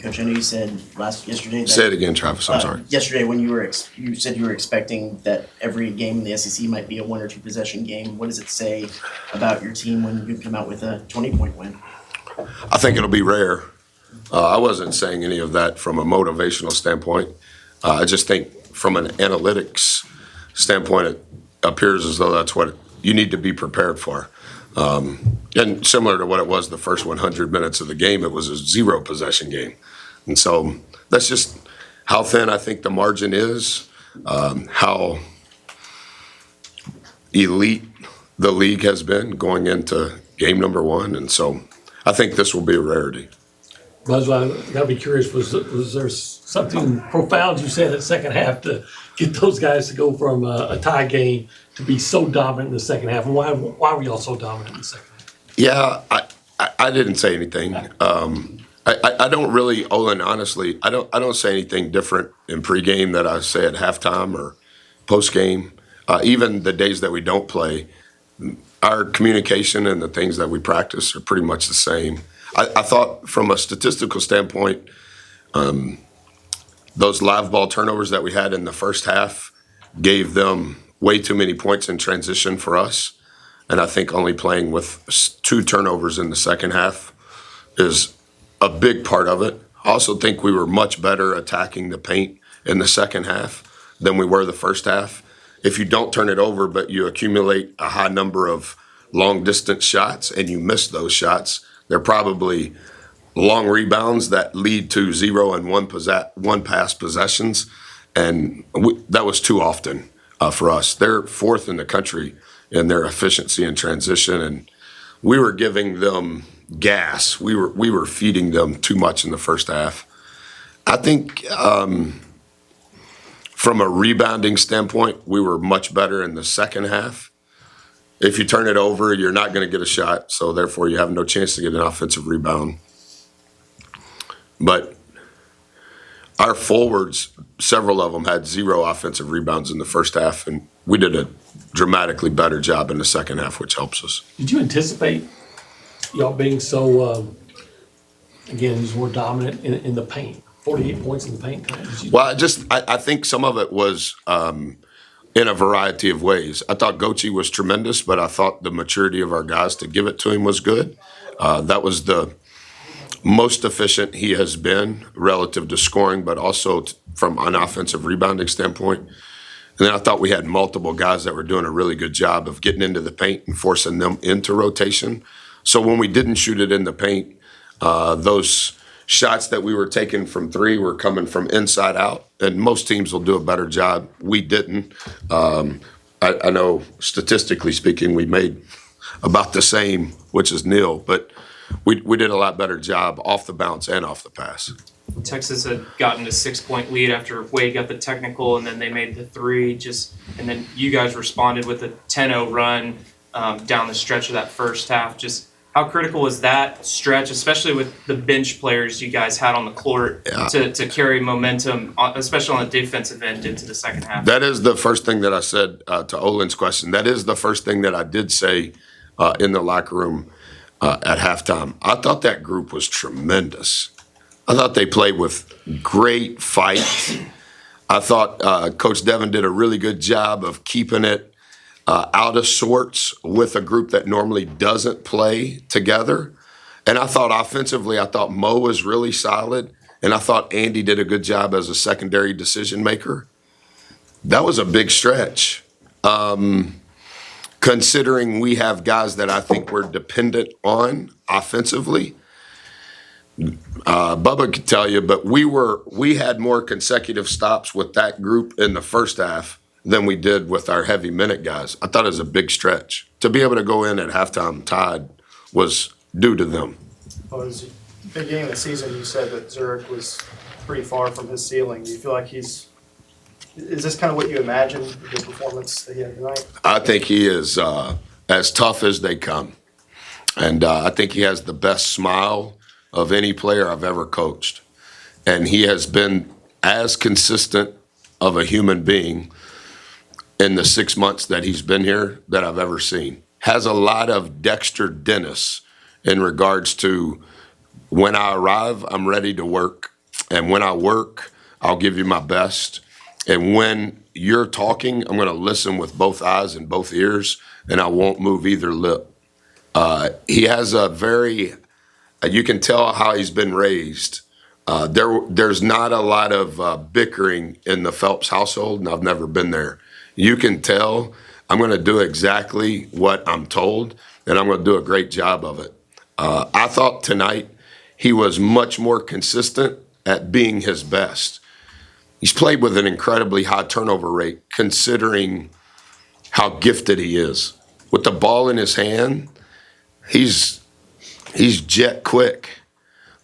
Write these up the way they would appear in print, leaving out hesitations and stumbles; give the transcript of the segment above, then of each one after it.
Coach, I know you said yesterday that, Say it again, Travis. I'm sorry. yesterday when you said you were expecting that every game in the SEC might be a 1 or 2 possession game. What does it say about your team when you come out with a 20-point win? I think it'll be rare. I wasn't saying any of that from a motivational standpoint. I just think from an analytics standpoint, it appears as though that's what you need to be prepared for. And similar to what it was the first 100 minutes of the game, it was a 0 possession game. And so that's just how thin I think the margin is, how elite the league has been going into game number 1. And so I think this will be a rarity. That's why I gotta be curious, was there something profound you said in the second half to get those guys to go from a tie game to be so dominant in the second half? And why were y'all so dominant in the second half? Yeah, I didn't say anything. I don't really, Olin, honestly, I don't say anything different in pregame that I say at halftime or postgame. Even the days that we don't play, our communication and the things that we practice are pretty much the same. I thought from a statistical standpoint, those live ball turnovers that we had in the first half gave them way too many points in transition for us. And I think only playing with 2 turnovers in the second half is a big part of it. I also think we were much better attacking the paint in the second half than we were the first half. If you don't turn it over, but you accumulate a high number of long distance shots and you miss those shots, they're probably long rebounds that lead to 0 and 1 pass possessions. And that was too often for us. They're 4th in the country in their efficiency in transition, and we were giving them gas. We were feeding them too much in the first half. I think from a rebounding standpoint, we were much better in the second half. If you turn it over, you're not going to get a shot, so therefore you have no chance to get an offensive rebound. But our forwards, several of them had 0 offensive rebounds in the first half, and we did a dramatically better job in the second half, which helps us. Did you anticipate y'all being so, again, more dominant in the paint? 48 points in the paint. Well, I think some of it was in a variety of ways. I thought Gochi was tremendous, but I thought the maturity of our guys to give it to him was good. That was the most efficient he has been relative to scoring, but also from an offensive rebounding standpoint. And then I thought we had multiple guys that were doing a really good job of getting into the paint and forcing them into rotation. So when we didn't shoot it in the paint, those shots that we were taking from 3 were coming from inside out, and most teams will do a better job. We didn't. I know statistically speaking, we made about the same, which is nil, but we did a lot better job off the bounce and off the pass. Texas had gotten a 6-point lead after Wade got the technical, and then they made the 3. And then you guys responded with a 10-0 run down the stretch of that first half. Just how critical is that stretch, especially with the bench players you guys had on the court, to carry momentum, especially on the defensive end, into the second half? That is the first thing that I said to Olin's question. That is the first thing that I did say in the locker room at halftime. I thought that group was tremendous. I thought they played with great fight. I thought Coach Devin did a really good job of keeping it out of sorts with a group that normally doesn't play together. And I thought offensively, I thought Mo was really solid, and I thought Andy did a good job as a secondary decision maker. That was a big stretch. Considering we have guys that I think we're dependent on offensively. Bubba could tell you, but we had more consecutive stops with that group in the first half than we did with our heavy minute guys. I thought it was a big stretch. To be able to go in at halftime tied was due to them. Well, it was a big game of the season. You said that Zurich was pretty far from his ceiling. Do you feel like is this kind of what you imagined, the performance that he had tonight? I think he is as tough as they come. And I think he has the best smile of any player I've ever coached. And he has been as consistent of a human being in the 6 months that he's been here that I've ever seen. Has a lot of Dexter Dennis in regards to when I arrive, I'm ready to work. And when I work, I'll give you my best. And when you're talking, I'm going to listen with both eyes and both ears, and I won't move either lip. He has a very, you can tell how he's been raised. There's not a lot of bickering in the Phelps household, and I've never been there. You can tell I'm going to do exactly what I'm told, and I'm going to do a great job of it. I thought tonight he was much more consistent at being his best. He's played with an incredibly high turnover rate, considering how gifted he is. With the ball in his hand, he's jet quick.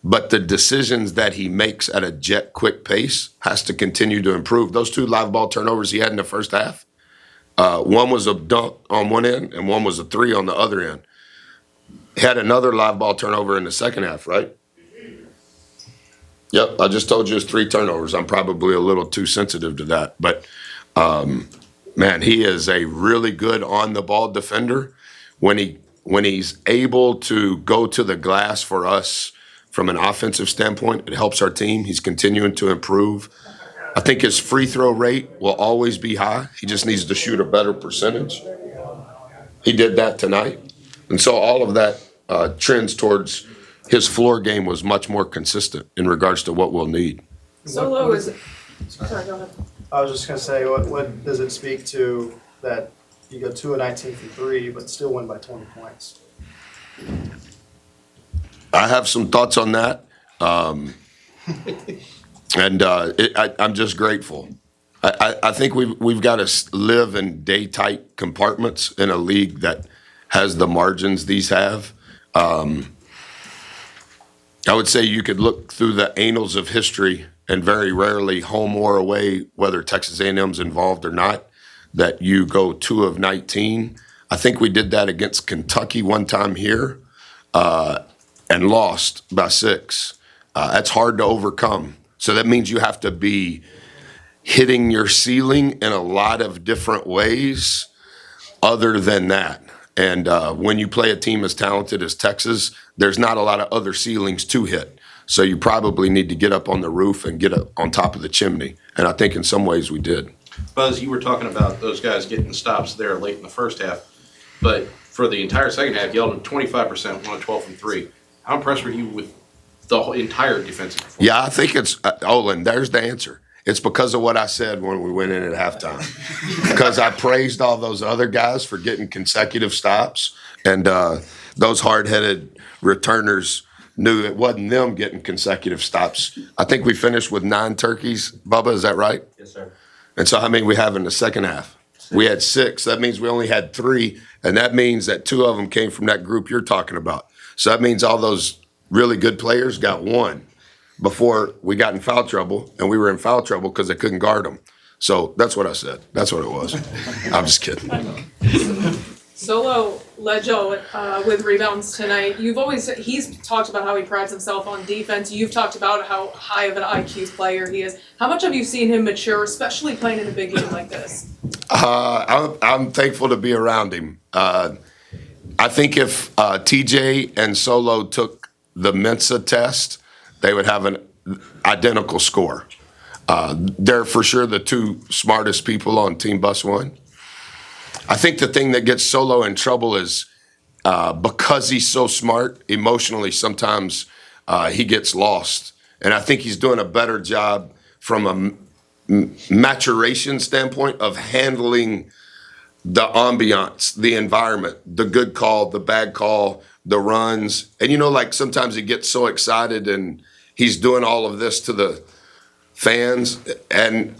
But the decisions that he makes at a jet quick pace has to continue to improve. Those 2 live ball turnovers he had in the first half, one was a dunk on one end and one was a 3 on the other end. He had another live ball turnover in the second half, right? Yep, I just told you it's 3 turnovers. I'm probably a little too sensitive to that. But, man, he is a really good on-the-ball defender. When he's able to go to the glass for us from an offensive standpoint, it helps our team. He's continuing to improve. I think his free throw rate will always be high. He just needs to shoot a better percentage. He did that tonight. And so all of that trends towards his floor game was much more consistent in regards to what we'll need. Solo is, sorry, go ahead. I was just gonna say, what does it speak to that you go 2 of 19 from 3, but still win by 20 points? I have some thoughts on that. I'm just grateful. I think we've got to live in day-tight compartments in a league that has the margins these have. I would say you could look through the annals of history, and very rarely, home or away, whether Texas A&M's involved or not, that you go 2 of 19. I think we did that against Kentucky one time here and lost by 6. That's hard to overcome. So that means you have to be hitting your ceiling in a lot of different ways other than that. And when you play a team as talented as Texas, there's not a lot of other ceilings to hit. So you probably need to get up on the roof and get up on top of the chimney. And I think in some ways we did. Buzz, you were talking about those guys getting the stops there late in the first half, but for the entire second half, you held them 25%, 1 of 12 from 3. How impressed were you with the whole entire defensive performance? Yeah, I think it's, Olin, there's the answer. It's because of what I said when we went in at halftime. Because I praised all those other guys for getting consecutive stops, and those hard-headed returners knew it wasn't them getting consecutive stops. I think we finished with 9 turkeys. Bubba, is that right? Yes, sir. And so how many we have in the second half? We had 6. That means we only had 3, and that means that 2 of them came from that group you're talking about. So that means all those really good players got 1 before we got in foul trouble, and we were in foul trouble because they couldn't guard them. So that's what I said. That's what it was. I'm just kidding. Solo led y'all with rebounds tonight. He's talked about how he prides himself on defense. You've talked about how high of an IQ player he is. How much have you seen him mature, especially playing in a big game like this? I'm thankful to be around him. I think if TJ and Solo took the Mensa test, they would have an identical score. They're for sure the 2 smartest people on Team Bus One. I think the thing that gets Solo in trouble is because he's so smart, emotionally sometimes he gets lost. And I think he's doing a better job from a maturation standpoint of handling the ambiance, the environment, the good call, the bad call, the runs. And like sometimes he gets so excited and he's doing all of this to the fans. And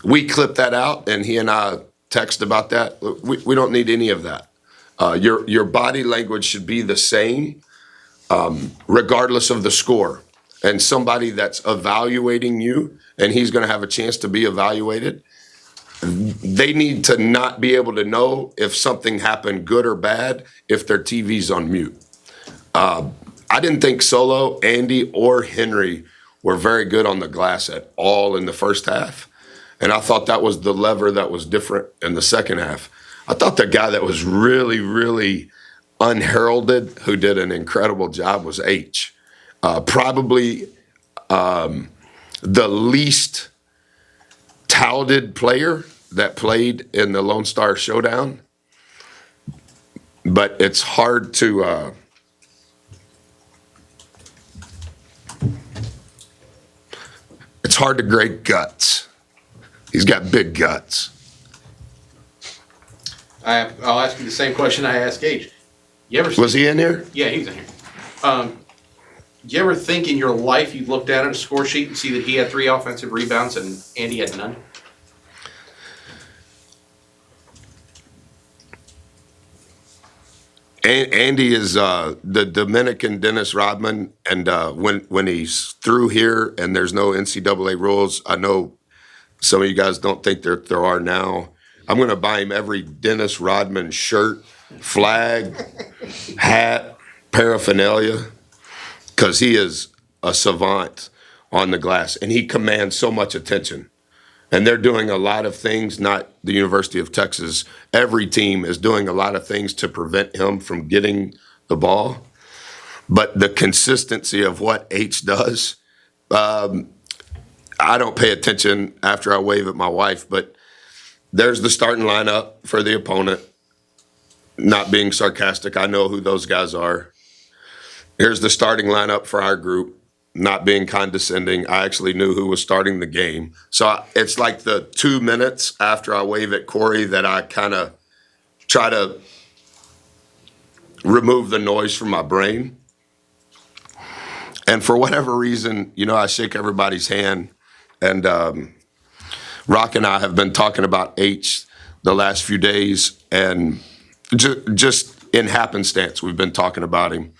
we clip that out, and he and I text about that. We don't need any of that. Your body language should be the same regardless of the score. And somebody that's evaluating you, and he's going to have a chance to be evaluated, they need to not be able to know if something happened good or bad if their TV's on mute. I didn't think Solo, Andy, or Henry were very good on the glass at all in the first half. And I thought that was the lever that was different in the second half. I thought the guy that was really, really unheralded, who did an incredible job, was H. Probably the least touted player that played in the Lone Star Showdown. But it's hard to grade guts. He's got big guts. I'll ask you the same question I asked Gage. You ever Was he in here? Yeah, he was in here. You ever think in your life you look down at a score sheet and see that he had 3 offensive rebounds and Andy had none? Andy is the Dominican Dennis Rodman, and when he's through here and there's no NCAA rules, I know some of you guys don't think there are now. I'm going to buy him every Dennis Rodman shirt, flag, hat, paraphernalia, because he is a savant on the glass, and he commands so much attention. And they're doing a lot of things, not the University of Texas. Every team is doing a lot of things to prevent him from getting the ball. But the consistency of what H does, I don't pay attention after I wave at my wife, but there's the starting lineup for the opponent. Not being sarcastic, I know who those guys are. Here's the starting lineup for our group. Not being condescending, I actually knew who was starting the game. So it's like the 2 minutes after I wave at Corey that I kind of try to remove the noise from my brain. And for whatever reason, I shake everybody's hand. And Rock and I have been talking about H the last few days. And just in happenstance, we've been talking about him.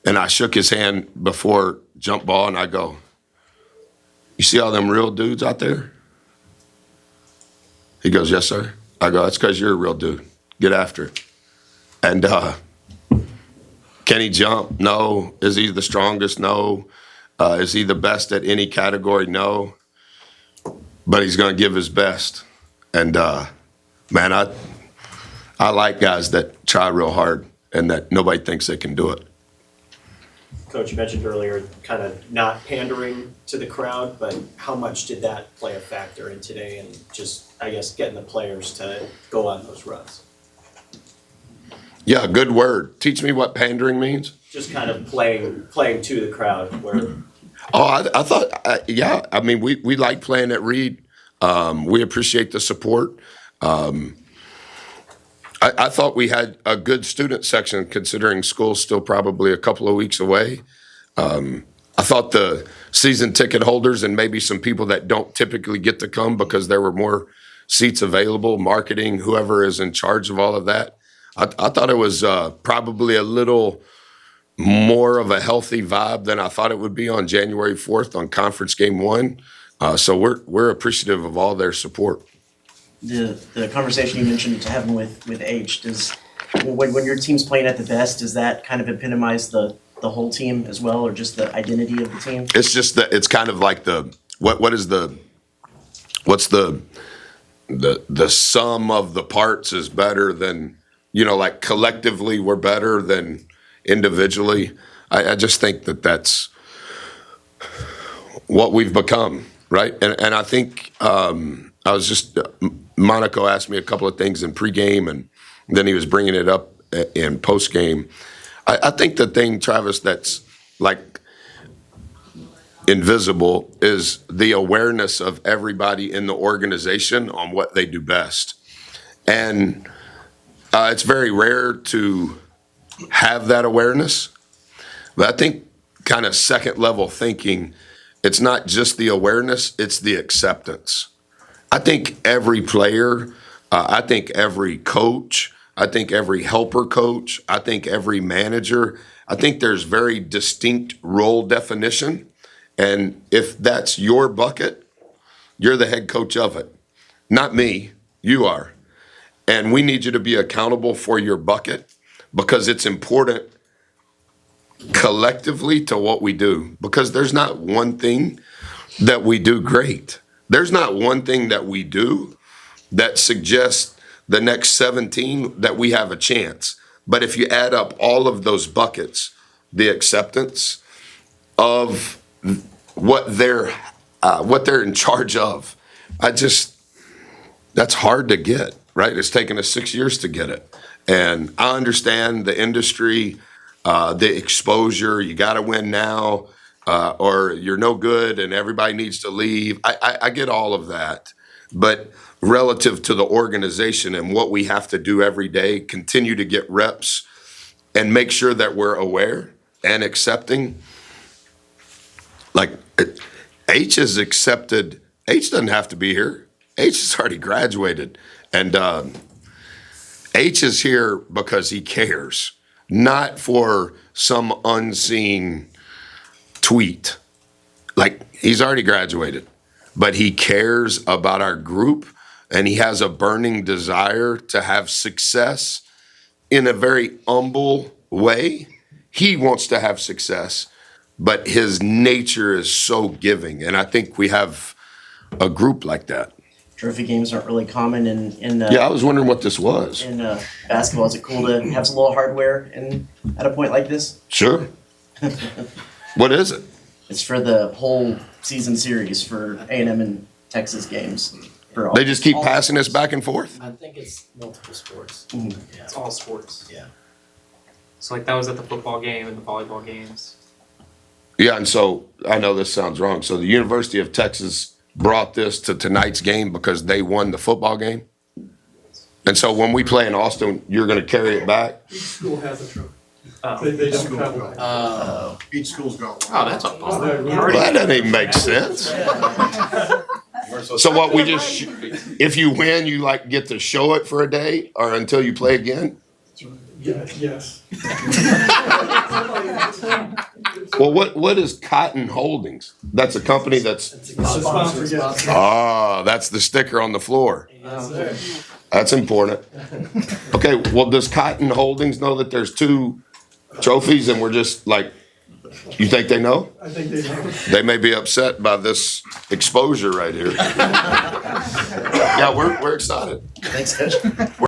And I shook his hand before jump ball, and I go, "You see all them real dudes out there?" He goes, "Yes, sir." I go, "That's because you're a real dude. Get after it." And can he jump? No. Is he the strongest? No. Is he the best at any category? No. But he's going to give his best. And, man, I like guys that try real hard and that nobody thinks they can do it. Coach, you mentioned earlier kind of not pandering to the crowd, but how much did that play a factor in today and just, I guess, getting the players to go on those runs? Yeah, good word. Teach me what pandering means. Just kind of playing to the crowd where... Oh, I thought, yeah. I mean, we like playing at Reed. We appreciate the support. I thought we had a good student section considering school's still probably a couple of weeks away. I thought the season ticket holders and maybe some people that don't typically get to come because there were more seats available, marketing, whoever is in charge of all of that. I thought it was probably a little more of a healthy vibe than I thought it would be on January 4th on conference game 1. So we're appreciative of all their support. The conversation you mentioned having with H, when your team's playing at the best, does that kind of epitomize the whole team as well, or just the identity of the team? It's just that it's kind of like what's the sum of the parts is better than, like collectively we're better than individually. I just think that's what we've become, right? And I think Monaco asked me a couple of things in pregame, and then he was bringing it up in postgame. I think the thing, Travis, that's like invisible is the awareness of everybody in the organization on what they do best. And it's very rare to have that awareness. But I think kind of second level thinking, it's not just the awareness, it's the acceptance. I think every player, I think every coach, I think every helper coach, I think every manager, I think there's very distinct role definition. And if that's your bucket, you're the head coach of it. Not me, you are. And we need you to be accountable for your bucket because it's important collectively to what we do. Because there's not one thing that we do great. There's not one thing that we do that suggests the next 17 that we have a chance. But if you add up all of those buckets, the acceptance, of what they're in charge of. That's hard to get, right? It's taken us 6 years to get it. And I understand the industry, the exposure, you got to win now, or you're no good and everybody needs to leave. I get all of that. But relative to the organization and what we have to do every day, continue to get reps and make sure that we're aware and accepting. Like, H is accepted. H doesn't have to be here. H has already graduated. And H is here because he cares, not for some unseen tweet. Like, he's already graduated, but he cares about our group and he has a burning desire to have success in a very humble way. He wants to have success, but his nature is so giving. And I think we have a group like that. Trophy games aren't really common in Yeah, I was wondering what this was. in basketball. Is it cool to have some little hardware at a point like this? Sure. What is it? It's for the whole season series for A&M and Texas games. For all. They just keep passing this back and forth? I think it's multiple sports. It's all sports. Yeah. So like that was at the football game and the volleyball games. Yeah, and so I know this sounds wrong. So the University of Texas brought this to tonight's game because they won the football game? And so when we play in Austin, you're going to carry it back? Each school has a trophy. Oh. They don't travel. Each school's got Oh, that's a bummer. Well, that doesn't even make sense. So what, we just, if you win, you like get to show it for a day or until you play again? Yes. Well, what is Cotton Holdings? That's a company that's, It's a sponsor, yes. that's the sticker on the floor. Yes, sir. That's important. Okay, well, does Cotton Holdings know that there's 2 trophies and we're just like, you think they know? I think they know. They may be upset by this exposure right here. Yeah, we're excited. Thanks, Coach.